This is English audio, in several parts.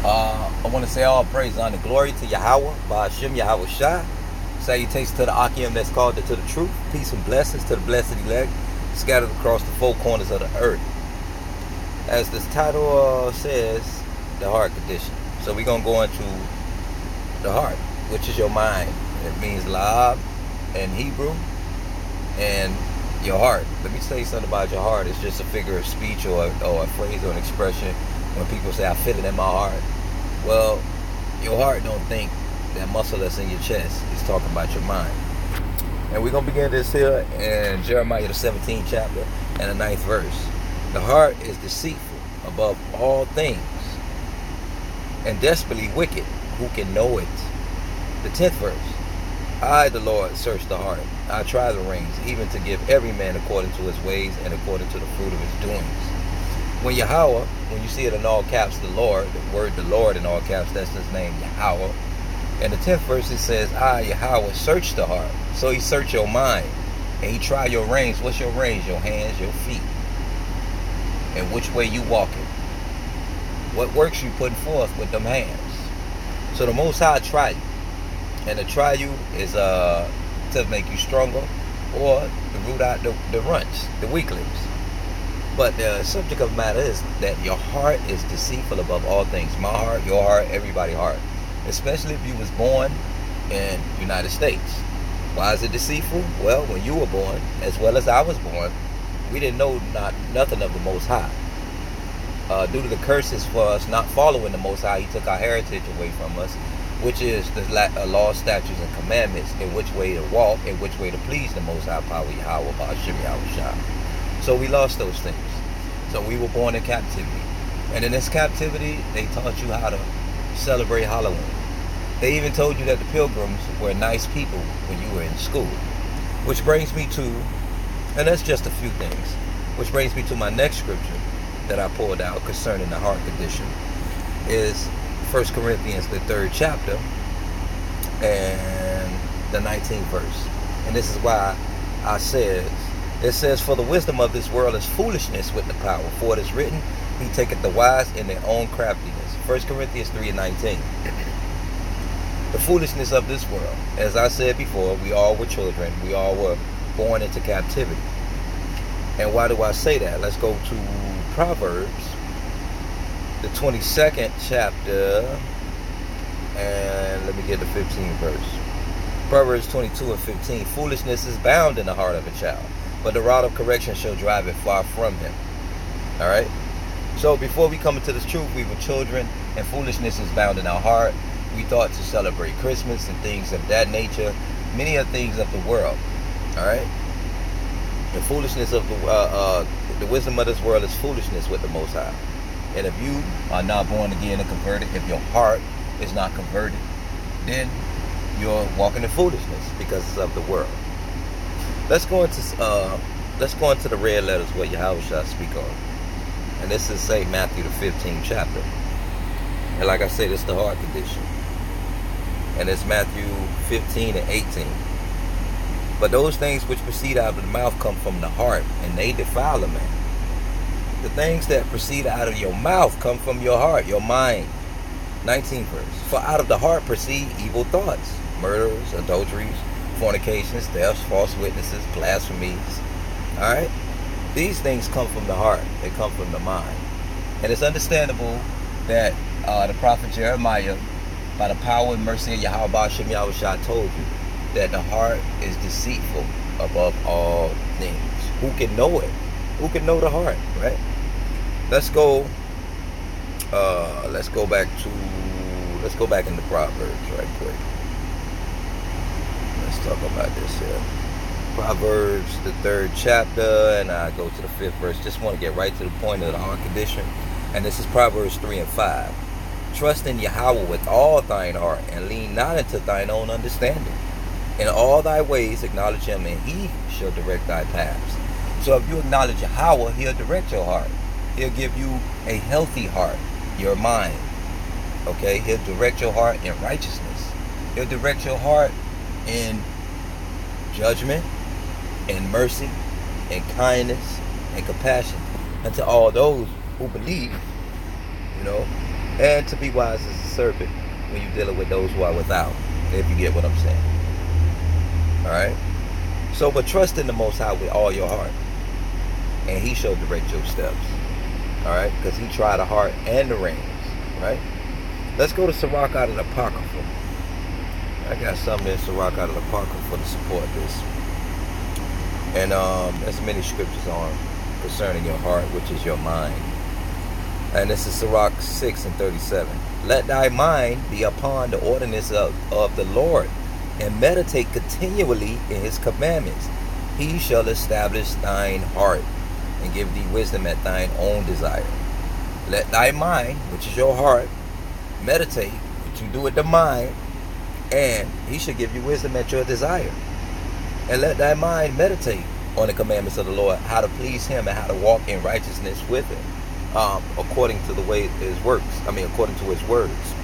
I want to say all praise, honor, glory to Yahweh, Ba'ashem Yahweh Shai. Salutations to the Akim that's called to the truth. Peace and blessings to the blessed elect scattered across the four corners of the earth. As this title says, the heart condition. So we're going to go into the heart, which is your mind. It means lab in Hebrew, and your heart. Let me tell you something about your heart. It's just a figure of speech or a phrase or an expression when people say, I feel it in my heart. Well, your heart don't think that muscle that's in your chest is talking about your mind. And we're going to begin this here in Jeremiah the 17th chapter and the 9th verse. The heart is deceitful above all things and desperately wicked. Who can know it? The 10th verse. I, the Lord, search the heart. I try the reins, even to give every man according to his ways and according to the fruit of his doings. When Yahweh, when you see it in all caps, the Lord, the word the Lord in all caps, that's his name, Yahweh. In the 10th verse it says, I, Yahweh, search the heart. So he search your mind, and he try your reins. What's your reins? Your hands, your feet, and which way you walking. What works you putting forth with them hands. So the Most High try you. And to try you is to make you stronger, or to root out the runts, the weaklings. But the subject of the matter is that your heart is deceitful above all things. My heart, your heart, everybody's heart. Especially if you was born in the United States. Why is it deceitful? Well, when you were born, as well as I was born, we didn't know nothing of the Most High. Due to the curses for us not following the Most High, he took our heritage away from us, which is the law, statutes, and commandments, in which way to walk, in which way to please the Most High power, Yahweh, Ba'ashem Yahweh Shai. So we lost those things. So we were born in captivity. And in this captivity, they taught you how to celebrate Halloween. They even told you that the pilgrims were nice people when you were in school. Which brings me to, and that's just a few things, which brings me to my next scripture that I pulled out concerning the heart condition, is 1 Corinthians, the 3rd chapter, and the 19th verse. And this is why it says, for the wisdom of this world is foolishness with the power. For it is written, he taketh the wise in their own craftiness. 1 Corinthians 3 and 19. The foolishness of this world. As I said before, we all were children. We all were born into captivity. And why do I say that? Let's go to Proverbs, the 22nd chapter, and let me get the 15th verse. Proverbs 22 and 15. Foolishness is bound in the heart of a child, but the rod of correction shall drive it far from him. All right? So before we come into this truth, we were children, and foolishness is bound in our heart. We thought to celebrate Christmas and things of that nature, many of things of the world. All right? The foolishness of the wisdom of this world is foolishness with the Most High. And if you are not born again and converted, if your heart is not converted, then you're walking in foolishness because it's of the world. Let's go into the red letters where Yahweh shall speak on. And this is St. Matthew the 15th chapter. And like I said, it's the heart condition. And it's Matthew 15 and 18. But those things which proceed out of the mouth come from the heart, and they defile a man. The things that proceed out of your mouth come from your heart, your mind. 19th verse. For out of the heart proceed evil thoughts, murders, adulteries, fornications, thefts, false witnesses, blasphemies. Alright? These things come from the heart. They come from the mind. And it's understandable that the prophet Jeremiah, by the power and mercy of Yahweh Ba'ashem Yahweh Shai, told you that the heart is deceitful above all things. Who can know it? Who can know the heart, right? Let's go back into Proverbs right quick. Let's talk about this here. Proverbs, the 3rd chapter, and I go to the 5th verse. Just want to get right to the point of the heart condition. And this is Proverbs 3 and 5. Trust in Yahweh with all thine heart, and lean not into thine own understanding. In all thy ways acknowledge him, and he shall direct thy paths. So if you acknowledge Yahweh, he'll direct your heart. He'll give you a healthy heart, your mind. Okay? He'll direct your heart in righteousness. He'll direct your heart in judgment, in mercy, in kindness, and compassion unto all those who believe, you know, and to be wise as a serpent when you're dealing with those who are without, if you get what I'm saying. All right. So, but trust in the Most High with all your heart, and He shall direct your steps. All right, because He tried the heart and the reins. Right. Let's go to Sirach out of the Apocrypha. I got something in Sirach out of the Apocrypha to support this. And there's many scriptures on concerning your heart, which is your mind. And this is Sirach 6:37. Let thy mind be upon the ordinance of the Lord, and meditate continually in His commandments. He shall establish thine heart, and give thee wisdom at thine own desire. Let thy mind, which is your heart, meditate, what you do with the mind, and He shall give you wisdom at your desire. And let thy mind meditate on the commandments of the Lord, how to please Him and how to walk in righteousness with Him, according to the way His works. According to His words.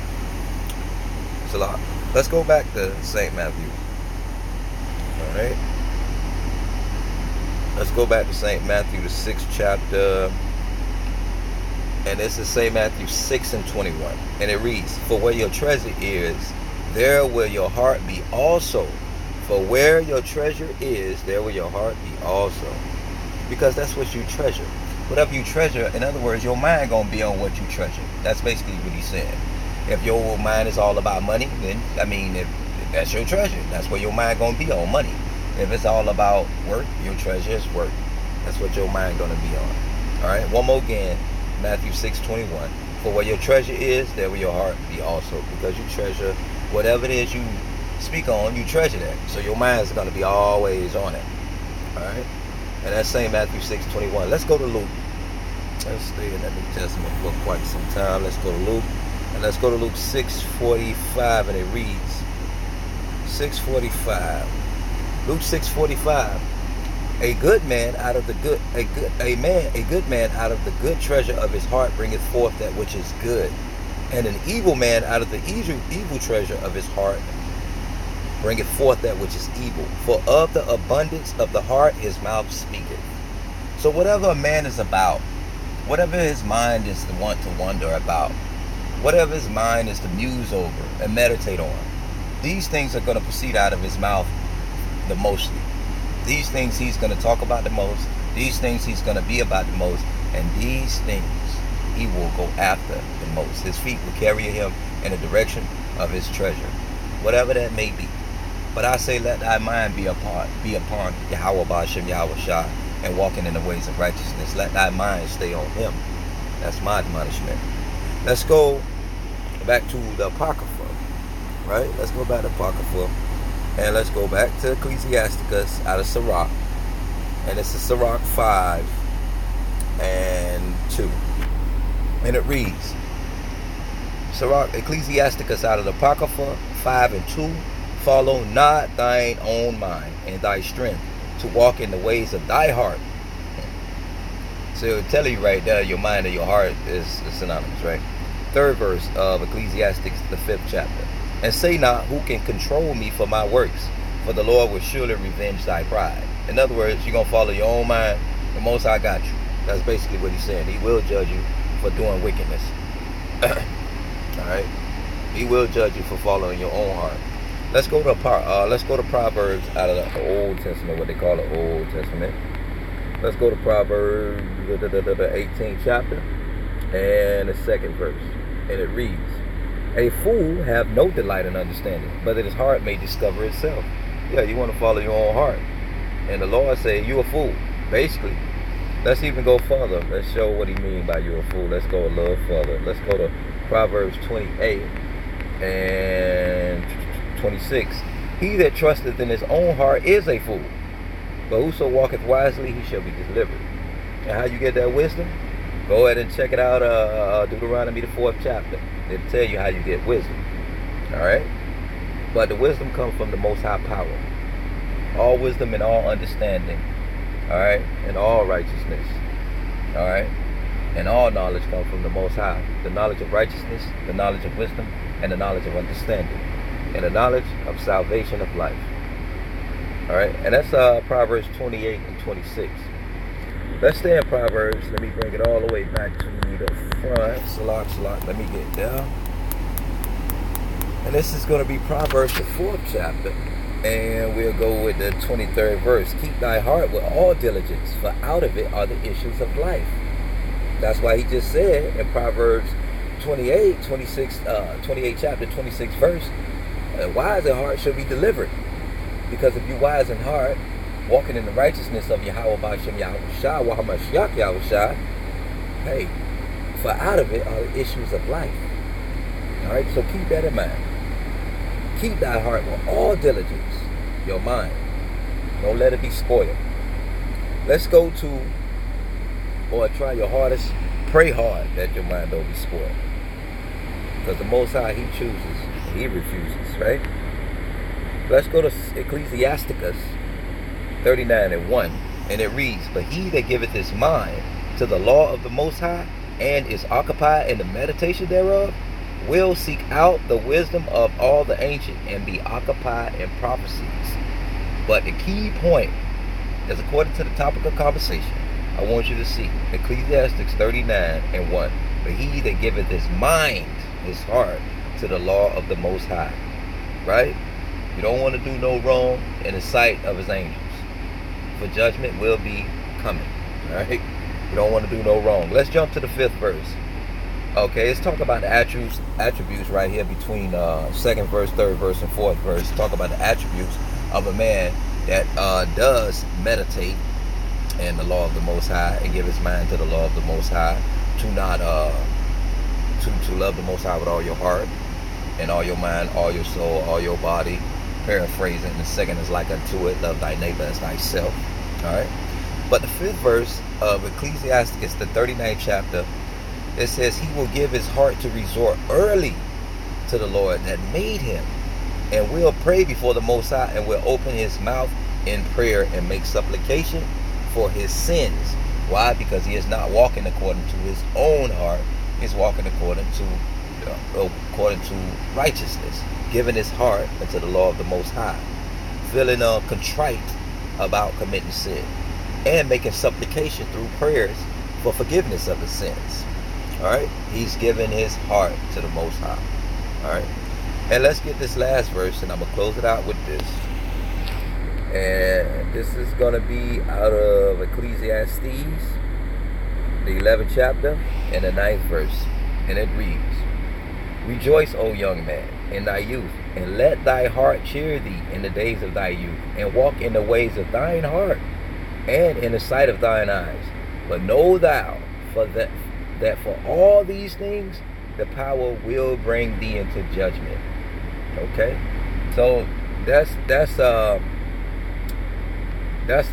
So let's go back to St. Matthew. All right. Let's go back to St. Matthew, the 6th chapter. And this is St. Matthew 6:21. And it reads, for where your treasure is, there will your heart be also. For where your treasure is, there will your heart be also. Because that's what you treasure. Whatever you treasure, in other words, your mind going to be on what you treasure. That's basically what he's saying. If your mind is all about money, then, if that's your treasure. That's where your mind going to be on, money. If it's all about work, your treasure is work. That's what your mind going to be on. All right, one more again, Matthew 6:21. For where your treasure is, there will your heart be also. Because you treasure whatever it is you speak on, you treasure that. So your mind is going to be always on it. All right, and that's St. Matthew 6:21. Let's go to Luke. Let's stay in the New Testament for quite some time. Let's go to Luke. And let's go to Luke 6:45, and it reads 6:45. Luke 6:45. A good man out of the good treasure of his heart bringeth forth that which is good, and an evil man out of the evil treasure of his heart bringeth forth that which is evil. For of the abundance of the heart his mouth speaketh. So whatever a man is about, whatever his mind is to want to wonder about, whatever his mind is to muse over and meditate on, these things are going to proceed out of his mouth the mostly. These things he's going to talk about the most. These things he's going to be about the most. And these things he will go after the most. His feet will carry him in the direction of his treasure, whatever that may be. But I say, let thy mind be upon Yahweh Ba'ashem Yahweh Shah, and walking in the ways of righteousness. Let thy mind stay on Him. That's my admonishment. Let's go back to the Apocrypha. Right? Let's go back to Apocrypha. And let's go back to Ecclesiasticus out of Sirach. And it's Sirach 5:2. And it reads, Sirach, Ecclesiasticus out of the Apocrypha 5:2. Follow not thine own mind and thy strength to walk in the ways of thy heart. So it'll tell you right there, your mind and your heart is synonymous, right? 3rd verse of Ecclesiastes, the 5th chapter. And say not, who can control me for my works? For the Lord will surely revenge thy pride. In other words, you're going to follow your own mind. The Most High got you. That's basically what he's saying. He will judge you for doing wickedness. All right? He will judge you for following your own heart. Let's go to Proverbs out of the Old Testament, what they call the Old Testament. Let's go to Proverbs, the 18th chapter, and the 2nd verse. And it reads, a fool have no delight in understanding, but that his heart may discover itself. Yeah, you want to follow your own heart. And the Lord said, you a fool. Basically, let's even go further. Let's show what he means by you a fool. Let's go a little further. Let's go to Proverbs 28 and 26. He that trusteth in his own heart is a fool, but whoso walketh wisely, he shall be delivered. And how you get that wisdom? Go ahead and check it out, Deuteronomy, the 4th chapter. It'll tell you how you get wisdom. All right? But the wisdom comes from the Most High power. All wisdom and all understanding. All right? And all righteousness. All right? And all knowledge comes from the Most High. The knowledge of righteousness, the knowledge of wisdom, and the knowledge of understanding. And the knowledge of salvation of life. All right? And that's Proverbs 28 and 26. Let's stay in Proverbs. Let me bring it all the way back to the front. Salak. Let me get down. And this is going to be Proverbs, the 4th chapter. And we'll go with the 23rd verse. Keep thy heart with all diligence, for out of it are the issues of life. That's why he just said in Proverbs 28 chapter, 26 verse, wise in heart shall be delivered. Because if you wise in heart, walking in the righteousness of Yahweh Ba'ashem Yahushua, Wahamashiach Yahushua, hey, for out of it are the issues of life. All right, so keep that in mind. Keep thy heart with all diligence, your mind. Don't let it be spoiled. Let's go to, or try your hardest, pray hard that your mind don't be spoiled. Because the Most High, he chooses, he refuses, right? Let's go to Asticus 39:1, and it reads, but he that giveth his mind to the law of the Most High, and is occupied in the meditation thereof, will seek out the wisdom of all the ancient, and be occupied in prophecies. But the key point is, according to the topic of conversation, I want you to see Ecclesiastes 39:1. But he that giveth his mind, his heart, to the law of the Most High. Right? You don't want to do no wrong in the sight of his angels, for judgment will be coming. Right? You don't want to do no wrong. Let's jump to the 5th verse. Okay, let's talk about the attributes right here between 2nd verse, 3rd verse, and 4th verse. Talk about the attributes of a man that does meditate in the law of the Most High and give his mind to the law of the Most High, to not to love the Most High with all your heart and all your mind, all your soul, all your body. Paraphrasing, the second is like unto it, love thy neighbor as thyself. All right, but the 5th verse of Ecclesiastes, the 39th chapter, it says he will give his heart to resort early to the Lord that made him, and will pray before the Most High, and will open his mouth in prayer and make supplication for his sins. Why? Because he is not walking according to his own heart. He's walking according to righteousness, giving his heart into the law of the Most High, feeling contrite about committing sin, and making supplication through prayers for forgiveness of his sins. All right, he's giving his heart to the Most High. All right, and let's get this last verse, and I'm gonna close it out with this. And this is gonna be out of Ecclesiastes, the 11th chapter, and the 9th verse, and it reads, rejoice, O young man, in thy youth, and let thy heart cheer thee in the days of thy youth, and walk in the ways of thine heart, and in the sight of thine eyes. But know thou that for all these things the power will bring thee into judgment. Okay, so that's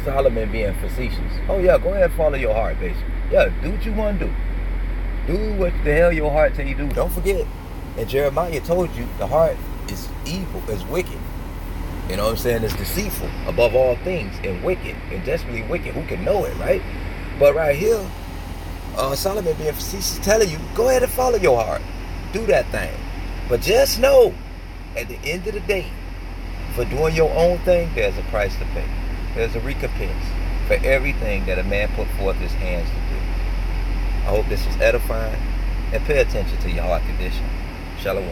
Solomon being facetious. Oh yeah, go ahead and follow your heart, basically. Yeah, do what you want to do. Do what the hell your heart tell you to do. Don't forget, and Jeremiah told you the heart is evil, is wicked. You know what I'm saying? It's deceitful above all things, and wicked, and desperately wicked. Who can know it, right? But right here, Solomon being facetious, telling you, go ahead and follow your heart. Do that thing. But just know, at the end of the day, for doing your own thing, there's a price to pay. There's a recompense for everything that a man put forth his hands to do. I hope this was edifying, and pay attention to your heart condition. Shalom.